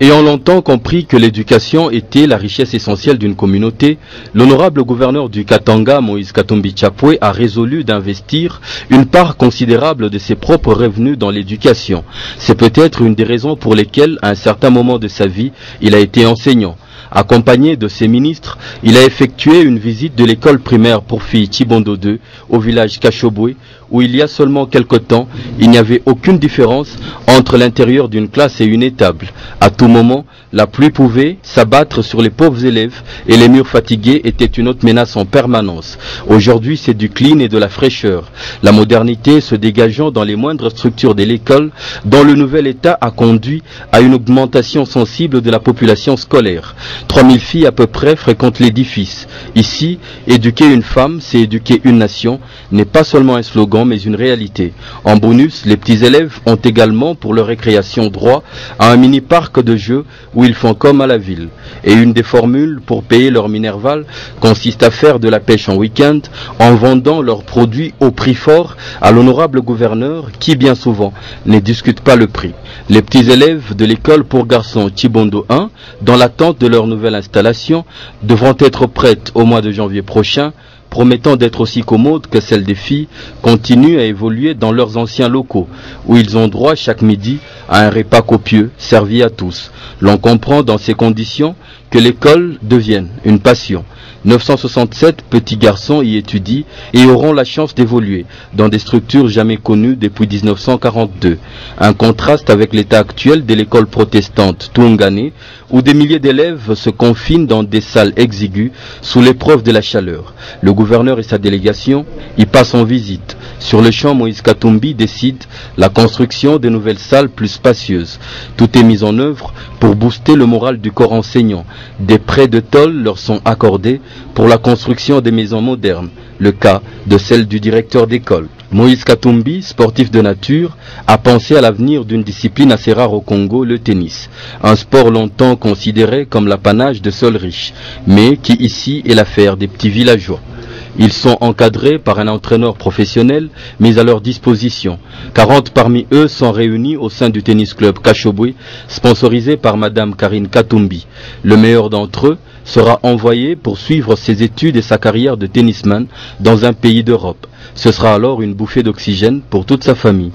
Ayant longtemps compris que l'éducation était la richesse essentielle d'une communauté, l'honorable gouverneur du Katanga, Moïse Katumbi Chapwe, a résolu d'investir une part considérable de ses propres revenus dans l'éducation. C'est peut-être une des raisons pour lesquelles, à un certain moment de sa vie, il a été enseignant. Accompagné de ses ministres, il a effectué une visite de l'école primaire pour filles Chibondo 2 au village Kashobwe, où il y a seulement quelque temps, il n'y avait aucune différence entre l'intérieur d'une classe et une étable. À tout moment, la pluie pouvait s'abattre sur les pauvres élèves et les murs fatigués étaient une autre menace en permanence. Aujourd'hui, c'est du clean et de la fraîcheur. La modernité se dégageant dans les moindres structures de l'école, dont le nouvel état a conduit à une augmentation sensible de la population scolaire. 3000 filles à peu près fréquentent l'édifice. Ici, éduquer une femme, c'est éduquer une nation, n'est pas seulement un slogan, mais une réalité. En bonus, les petits élèves ont également pour leur récréation droit à un mini-parc de jeux où ils font comme à la ville. Et une des formules pour payer leur minerval consiste à faire de la pêche en week-end en vendant leurs produits au prix fort à l'honorable gouverneur qui bien souvent ne discute pas le prix. Les petits élèves de l'école pour garçons Chibondo 1, dans l'attente de leur nouvelle installation, devront être prêtes au mois de janvier prochain, promettant d'être aussi commodes que celles des filles, continuent à évoluer dans leurs anciens locaux, où ils ont droit chaque midi à un repas copieux, servi à tous. L'on comprend dans ces conditions que l'école devienne une passion. 967 petits garçons y étudient et auront la chance d'évoluer dans des structures jamais connues depuis 1942. Un contraste avec l'état actuel de l'école protestante Tungane, où des milliers d'élèves se confinent dans des salles exiguës sous l'épreuve de la chaleur. Le gouverneur et sa délégation y passent en visite. Sur le champ, Moïse Katumbi décide la construction de nouvelles salles plus spacieuses. Tout est mis en œuvre pour booster le moral du corps enseignant. Des prêts de tôle leur sont accordés pour la construction des maisons modernes, le cas de celle du directeur d'école. Moïse Katumbi, sportif de nature, a pensé à l'avenir d'une discipline assez rare au Congo, le tennis. Un sport longtemps considéré comme l'apanage de seuls riches, mais qui ici est l'affaire des petits villageois. Ils sont encadrés par un entraîneur professionnel mis à leur disposition. 40 parmi eux sont réunis au sein du tennis club Kashobwe, sponsorisé par Madame Karine Katumbi. Le meilleur d'entre eux sera envoyé pour suivre ses études et sa carrière de tennisman dans un pays d'Europe. Ce sera alors une bouffée d'oxygène pour toute sa famille.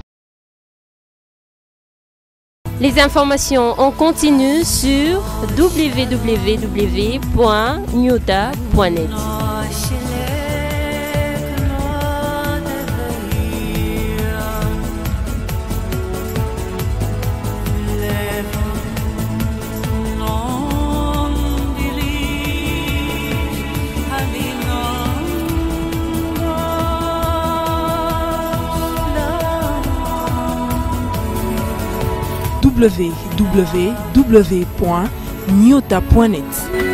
Les informations en continu sur www.nyota.net. www.nyota.net